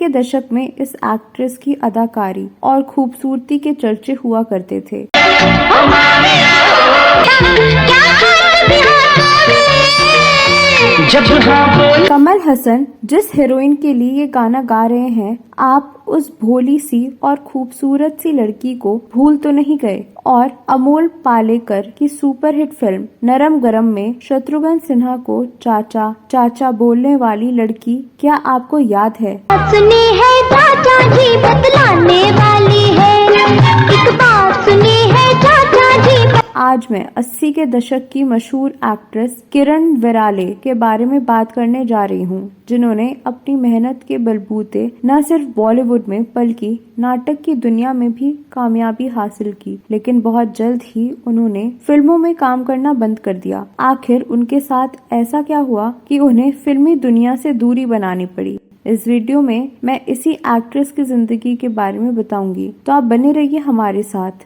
के दशक में इस एक्ट्रेस की अदाकारी और खूबसूरती के चर्चे हुआ करते थे। कमल हसन जिस हीरोइन के लिए ये गाना गा रहे हैं, आप उस भोली सी और खूबसूरत सी लड़की को भूल तो नहीं गए। और अमोल पालेकर की सुपरहिट फिल्म नरम गरम में शत्रुघ्न सिन्हा को चाचा चाचा बोलने वाली लड़की क्या आपको याद है? सुनी है चाचा जी बतलाने वाली है, एक बात सुनी है चाचा जी। आज मैं 80 के दशक की मशहूर एक्ट्रेस किरण विराले के बारे में बात करने जा रही हूँ, जिन्होंने अपनी मेहनत के बलबूते न सिर्फ बॉलीवुड में बल्कि नाटक की दुनिया में भी कामयाबी हासिल की। लेकिन बहुत जल्द ही उन्होंने फिल्मों में काम करना बंद कर दिया। आखिर उनके साथ ऐसा क्या हुआ कि उन्हें फिल्मी दुनिया से दूरी बनानी पड़ी? इस वीडियो में मैं इसी एक्ट्रेस की जिंदगी के बारे में बताऊंगी, तो आप बने रहिए हमारे साथ।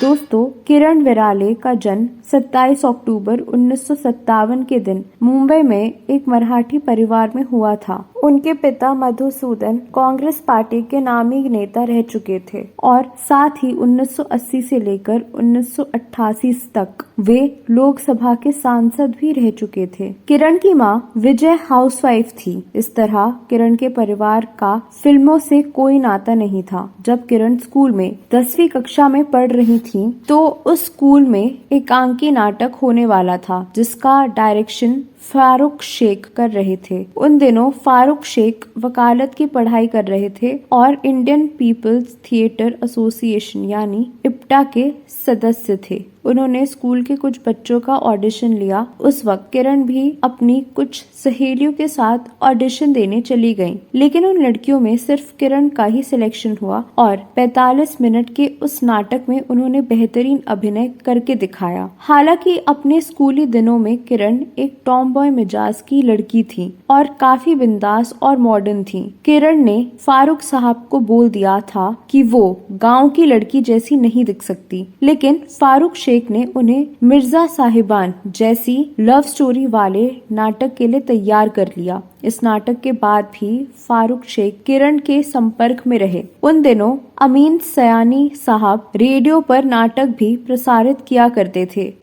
दोस्तों, किरण विराले का जन्म 27 अक्टूबर 1957 के दिन मुंबई में एक मराठी परिवार में हुआ था। उनके पिता मधुसूदन कांग्रेस पार्टी के नामी नेता रह चुके थे और साथ ही 1980 से लेकर 1988 तक वे लोकसभा के सांसद भी रह चुके थे। किरण की मां विजय हाउसवाइफ थी। इस तरह किरण के परिवार का फिल्मों से कोई नाता नहीं था। जब किरण स्कूल में 10वीं कक्षा में पढ़ रही थी तो उस स्कूल में एकांकी नाटक होने वाला था, जिसका डायरेक्शन फारूक शेख कर रहे थे। उन दिनों फारूक शेख वकालत की पढ़ाई कर रहे थे और इंडियन पीपल्स थिएटर एसोसिएशन यानी इप्टा के सदस्य थे। उन्होंने स्कूल के कुछ बच्चों का ऑडिशन लिया। उस वक्त किरण भी अपनी कुछ सहेलियों के साथ ऑडिशन देने चली गईं, लेकिन उन लड़कियों में सिर्फ किरण का ही सिलेक्शन हुआ और 45 मिनट के उस नाटक में उन्होंने बेहतरीन अभिनय करके दिखाया। हालांकि अपने स्कूली दिनों में किरण एक टॉमबॉय मिजाज की लड़की थी और काफी बिंदास और मॉडर्न थी। किरण ने फारूक साहब को बोल दिया था कि वो गांव की लड़की जैसी नहीं दिख सकती, लेकिन फारूक शेख ने उन्हें मिर्जा साहिबान जैसी लव स्टोरी वाले नाटक के लिए तैयार कर लिया। इस नाटक के बाद भी फारूक शेख किरण के संपर्क में रहे। उन दिनों अमीन सयानी साहब रेडियो पर नाटक भी प्रसारित किया करते थे।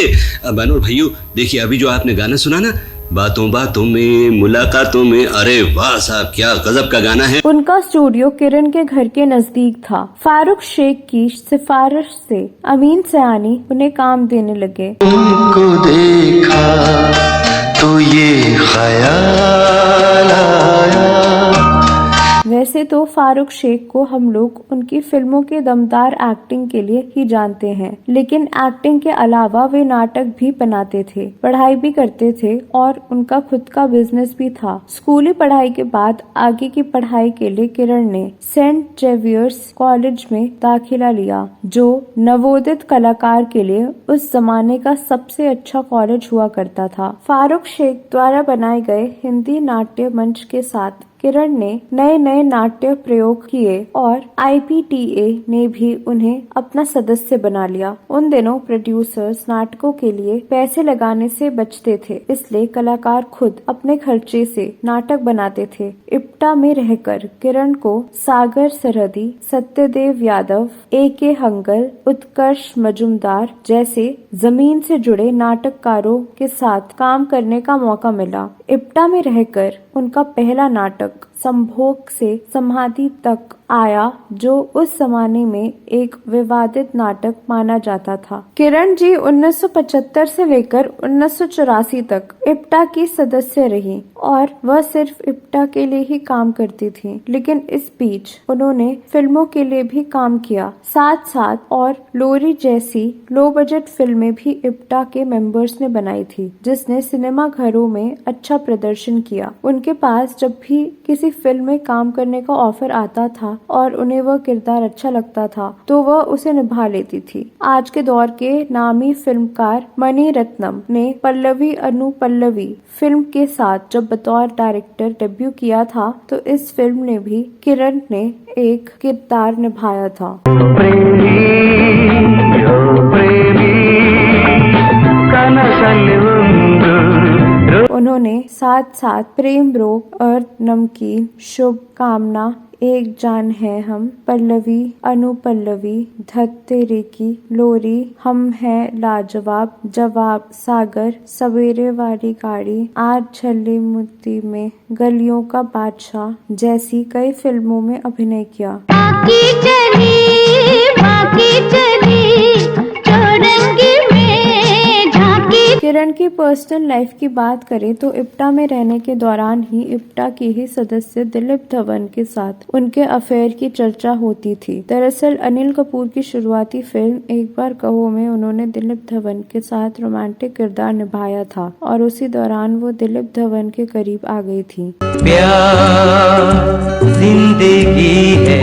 बानूर भाइयों, देखिए अभी जो आपने गाना सुना ना, बातों बातों में मुलाकातों में, अरे वाह साहब, क्या गजब का गाना है। उनका स्टूडियो किरण के घर के नजदीक था। फारूक शेख की सिफारिश से अमीन सयानी उन्हें काम देने लगे। तुमको देखा तो ये ख्याल आया। वैसे तो फारूक शेख को हम लोग उनकी फिल्मों के दमदार एक्टिंग के लिए ही जानते हैं, लेकिन एक्टिंग के अलावा वे नाटक भी बनाते थे, पढ़ाई भी करते थे और उनका खुद का बिजनेस भी था। स्कूली पढ़ाई के बाद आगे की पढ़ाई के लिए किरण ने सेंट जेवियर्स कॉलेज में दाखिला लिया, जो नवोदित कलाकार के लिए उस जमाने का सबसे अच्छा कॉलेज हुआ करता था। फारूक शेख द्वारा बनाए गए हिंदी नाट्य मंच के साथ किरण ने नए नए नाट्य प्रयोग किए और IPTA ने भी उन्हें अपना सदस्य बना लिया। उन दिनों प्रोड्यूसर्स नाटकों के लिए पैसे लगाने से बचते थे, इसलिए कलाकार खुद अपने खर्चे से नाटक बनाते थे। इप्टा में रहकर किरण को सागर सरहदी, सत्यदेव यादव, AK हंगल, उत्कर्ष मजुमदार जैसे जमीन से जुड़े नाटककारों के साथ काम करने का मौका मिला। इप्टा में रहकर उनका पहला नाटक संभोग से समाधि तक आया, जो उस जमाने में एक विवादित नाटक माना जाता था। किरण जी 1975 से लेकर 1984 तक इप्टा की सदस्य रही और वह सिर्फ इप्टा के लिए ही काम करती थी, लेकिन इस बीच उन्होंने फिल्मों के लिए भी काम किया। साथ साथ और लोरी जैसी लो बजट फिल्में भी इप्टा के मेंबर्स ने बनाई थी, जिसने सिनेमा घरों में अच्छा प्रदर्शन किया। उनके पास जब भी किसी फिल्म में काम करने का ऑफर आता था और उन्हें वह किरदार अच्छा लगता था तो वह उसे निभा लेती थी। आज के दौर के नामी फिल्मकार मणि रत्नम ने पल्लवी अनुपल्लवी फिल्म के साथ जब बतौर डायरेक्टर डेब्यू किया था, तो इस फिल्म ने भी किरण ने एक किरदार निभाया था। उन्होंने साथ साथ प्रेम रोग, अर्थ नमकीन, शुभ कामना, एक जान है हम, पल्लवी, अनुपल्लवी, धत तेरे की, लोरी, हम हैं लाजवाब, जवाब, सागर, सवेरे वाली गाड़ी, आज छल्ली मुट्ठी में, गलियों का बादशाह जैसी कई फिल्मों में अभिनय किया। बाकी चली चौरंगी में झांकी। किरण की पर्सनल लाइफ की बात करें तो इप्टा में रहने के दौरान ही इप्टा के ही सदस्य दिलीप धवन के साथ उनके अफेयर की चर्चा होती थी। दरअसल अनिल कपूर की शुरुआती फिल्म एक बार कहो में उन्होंने दिलीप धवन के साथ रोमांटिक किरदार निभाया था और उसी दौरान वो दिलीप धवन के करीब आ गई थी। प्यार जिंदगी है,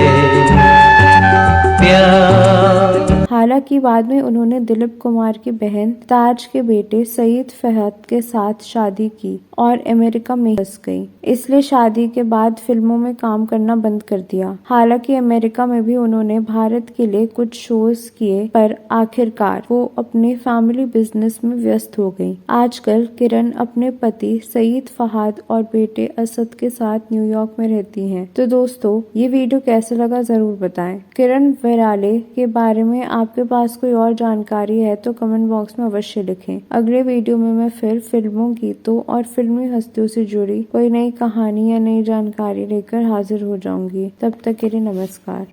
हालांकि बाद में उन्होंने दिलीप कुमार की बहन ताज के बेटे सईद फहद के साथ शादी की और अमेरिका में बस गई, इसलिए शादी के बाद फिल्मों में काम करना बंद कर दिया। हालांकि अमेरिका में भी उन्होंने भारत के लिए कुछ शोज किए, पर आखिरकार वो अपने फैमिली बिजनेस में व्यस्त हो गई। आजकल किरण अपने पति सईद फहद और बेटे असद के साथ न्यूयॉर्क में रहती हैं। तो दोस्तों, ये वीडियो कैसा लगा जरूर बताएं। किरण वैराले के बारे में आपके पास कोई और जानकारी है तो कमेंट बॉक्स में अवश्य लिखें। अगले वीडियो में मैं फिर फिल्मों, गीतों और फिल्मी हस्तियों से जुड़ी कोई नई कहानी या नई जानकारी लेकर हाजिर हो जाऊंगी। तब तक के लिए नमस्कार।